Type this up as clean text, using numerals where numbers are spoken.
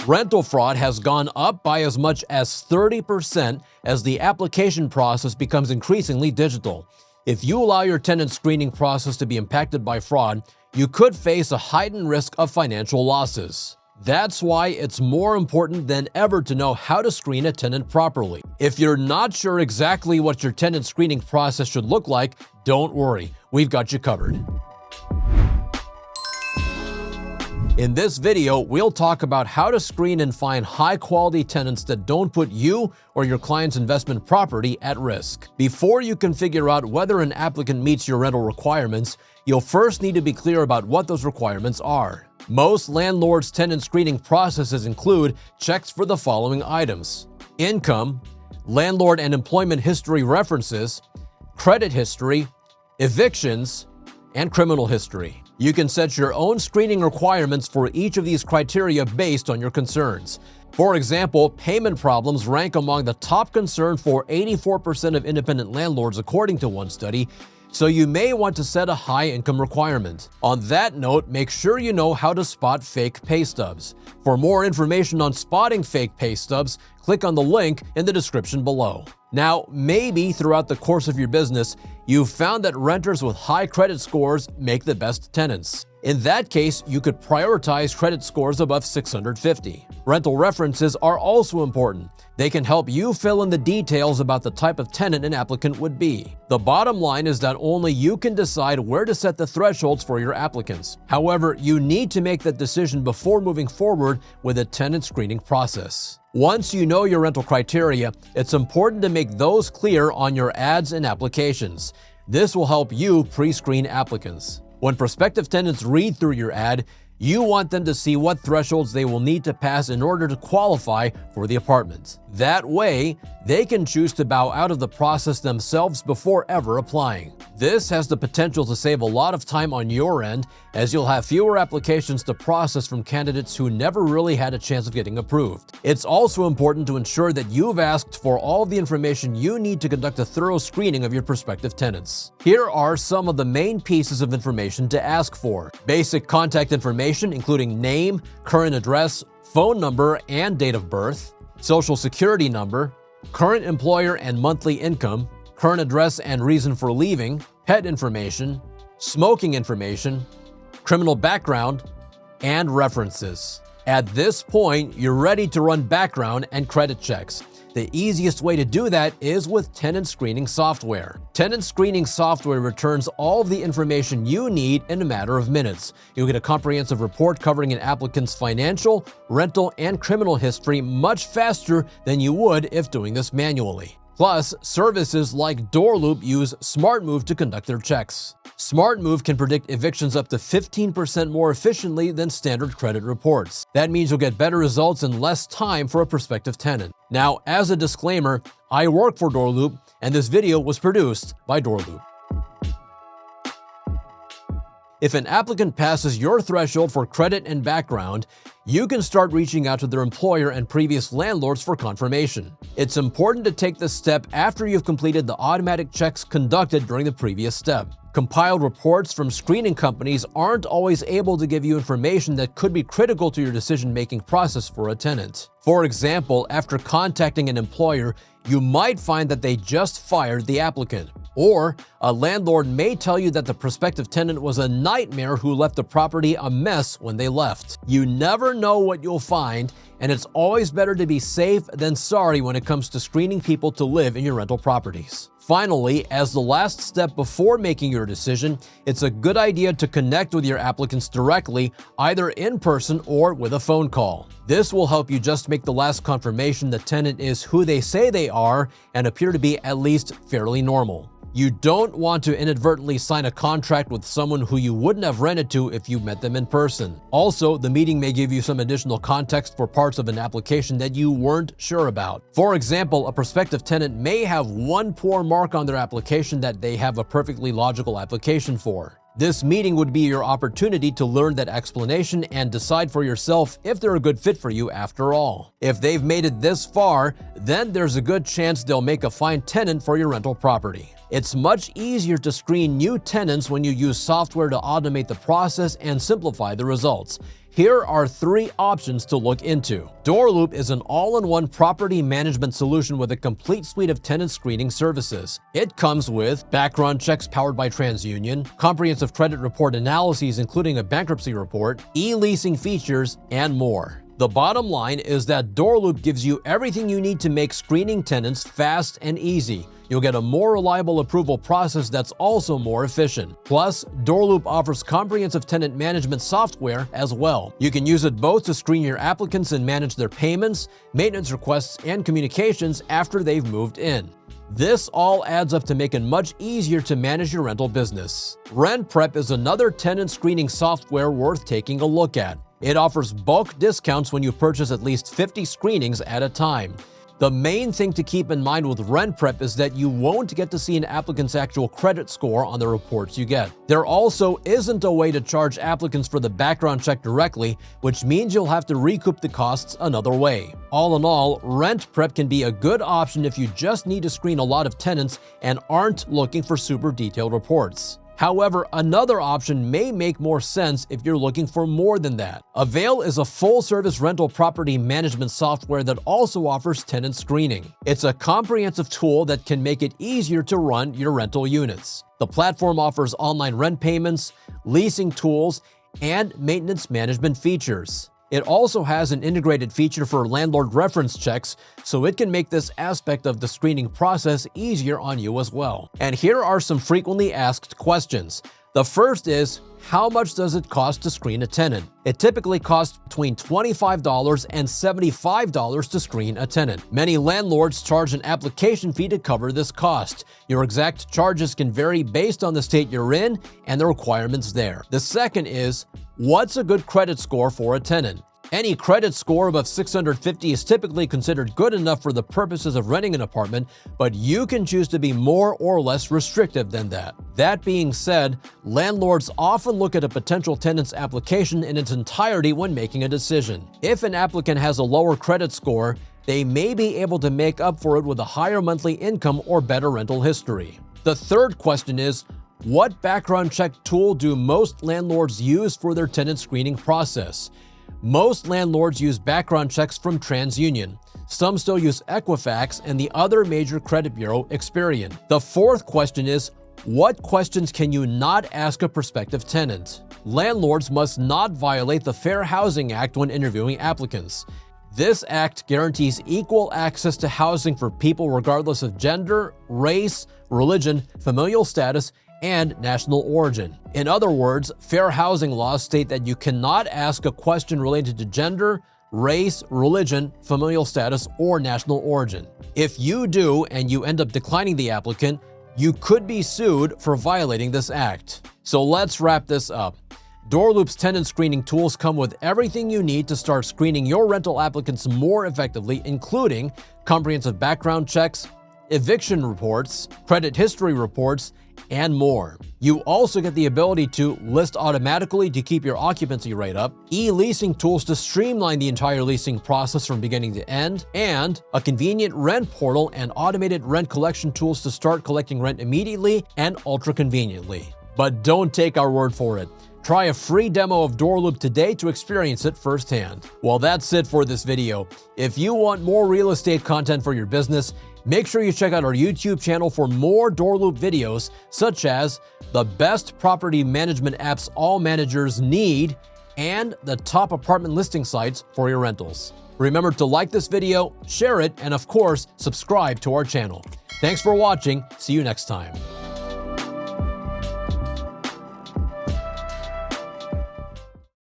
Rental fraud has gone up by as much as 30% as the application process becomes increasingly digital. If you allow your tenant screening process to be impacted by fraud, you could face a heightened risk of financial losses. That's why it's more important than ever to know how to screen a tenant properly. If you're not sure exactly what your tenant screening process should look like, don't worry, we've got you covered. In this video, we'll talk about how to screen and find high-quality tenants that don't put you or your client's investment property at risk. Before you can figure out whether an applicant meets your rental requirements, you'll first need to be clear about what those requirements are. Most landlords' tenant screening processes include checks for the following items: income, landlord and employment history references, credit history, evictions, and criminal history. You can set your own screening requirements for each of these criteria based on your concerns. For example, payment problems rank among the top concern for 84% of independent landlords according to one study, so you may want to set a high income requirement. On that note, make sure you know how to spot fake pay stubs. For more information on spotting fake pay stubs, click on the link in the description below. Now, maybe throughout the course of your business, you've found that renters with high credit scores make the best tenants. In that case, you could prioritize credit scores above 650. Rental references are also important. They can help you fill in the details about the type of tenant an applicant would be. The bottom line is that only you can decide where to set the thresholds for your applicants. However, you need to make that decision before moving forward with a tenant screening process. Once you know your rental criteria, it's important to make those clear on your ads and applications. This will help you pre-screen applicants. When prospective tenants read through your ad, you want them to see what thresholds they will need to pass in order to qualify for the apartment. That way, they can choose to bow out of the process themselves before ever applying. This has the potential to save a lot of time on your end, as you'll have fewer applications to process from candidates who never really had a chance of getting approved. It's also important to ensure that you've asked for all the information you need to conduct a thorough screening of your prospective tenants. Here are some of the main pieces of information to ask for. Basic contact information, including name, current address, phone number and date of birth, social security number, current employer and monthly income, current address and reason for leaving, pet information, smoking information, criminal background, and references. At this point, you're ready to run background and credit checks. The easiest way to do that is with tenant screening software. Tenant screening software returns all of the information you need in a matter of minutes. You'll get a comprehensive report covering an applicant's financial, rental, and criminal history much faster than you would if doing this manually. Plus, services like DoorLoop use SmartMove to conduct their checks. SmartMove can predict evictions up to 15% more efficiently than standard credit reports. That means you'll get better results in less time for a prospective tenant. Now, as a disclaimer, I work for DoorLoop, and this video was produced by DoorLoop. If an applicant passes your threshold for credit and background, you can start reaching out to their employer and previous landlords for confirmation. It's important to take this step after you've completed the automatic checks conducted during the previous step. Compiled reports from screening companies aren't always able to give you information that could be critical to your decision-making process for a tenant. For example, after contacting an employer, you might find that they just fired the applicant. Or a landlord may tell you that the prospective tenant was a nightmare who left the property a mess when they left. You never know what you'll find, and it's always better to be safe than sorry when it comes to screening people to live in your rental properties. Finally, as the last step before making your decision, it's a good idea to connect with your applicants directly, either in person or with a phone call. This will help you just make the last confirmation the tenant is who they say they are and appear to be at least fairly normal. You don't want to inadvertently sign a contract with someone who you wouldn't have rented to if you met them in person. Also, the meeting may give you some additional context for parts of an application that you weren't sure about. For example, a prospective tenant may have one poor mark on their application that they have a perfectly logical application for. This meeting would be your opportunity to learn that explanation and decide for yourself if they're a good fit for you after all. If they've made it this far, then there's a good chance they'll make a fine tenant for your rental property. It's much easier to screen new tenants when you use software to automate the process and simplify the results. Here are 3 options to look into. DoorLoop is an all-in-one property management solution with a complete suite of tenant screening services. It comes with background checks powered by TransUnion, comprehensive credit report analyses including a bankruptcy report, e-leasing features, and more. The bottom line is that DoorLoop gives you everything you need to make screening tenants fast and easy. You'll get a more reliable approval process that's also more efficient. Plus, DoorLoop offers comprehensive tenant management software as well. You can use it both to screen your applicants and manage their payments, maintenance requests, and communications after they've moved in. This all adds up to make it much easier to manage your rental business. RentPrep is another tenant screening software worth taking a look at. It offers bulk discounts when you purchase at least 50 screenings at a time. The main thing to keep in mind with RentPrep is that you won't get to see an applicant's actual credit score on the reports you get. There also isn't a way to charge applicants for the background check directly, which means you'll have to recoup the costs another way. All in all, RentPrep can be a good option if you just need to screen a lot of tenants and aren't looking for super detailed reports. However, another option may make more sense if you're looking for more than that. Avail is a full-service rental property management software that also offers tenant screening. It's a comprehensive tool that can make it easier to run your rental units. The platform offers online rent payments, leasing tools, and maintenance management features. It also has an integrated feature for landlord reference checks, so it can make this aspect of the screening process easier on you as well. And here are some frequently asked questions. The first is, how much does it cost to screen a tenant? It typically costs between $25 and $75 to screen a tenant. Many landlords charge an application fee to cover this cost. Your exact charges can vary based on the state you're in and the requirements there. The second is, what's a good credit score for a tenant? Any credit score above 650 is typically considered good enough for the purposes of renting an apartment, but you can choose to be more or less restrictive than that. That being said, landlords often look at a potential tenant's application in its entirety when making a decision. If an applicant has a lower credit score, they may be able to make up for it with a higher monthly income or better rental history. The third question is, what background check tool do most landlords use for their tenant screening process? Most landlords use background checks from TransUnion. Some still use Equifax and the other major credit bureau, Experian. The fourth question is, what questions can you not ask a prospective tenant? Landlords must not violate the Fair Housing Act when interviewing applicants. This act guarantees equal access to housing for people regardless of gender, race, religion, familial status, and national origin. In other words, fair housing laws state that you cannot ask a question related to gender, race, religion, familial status, or national origin. If you do and you end up declining the applicant, you could be sued for violating this act. So let's wrap this up. DoorLoop's tenant screening tools come with everything you need to start screening your rental applicants more effectively, including comprehensive background checks, eviction reports, credit history reports, and more. You also get the ability to list automatically to keep your occupancy rate up, e-leasing tools to streamline the entire leasing process from beginning to end, and a convenient rent portal and automated rent collection tools to start collecting rent immediately and ultra conveniently. But don't take our word for it. Try a free demo of DoorLoop today to experience it firsthand. Well, that's it for this video. If you want more real estate content for your business, make sure you check out our YouTube channel for more DoorLoop videos, such as the best property management apps all managers need and the top apartment listing sites for your rentals. Remember to like this video, share it, and of course, subscribe to our channel. Thanks for watching. See you next time.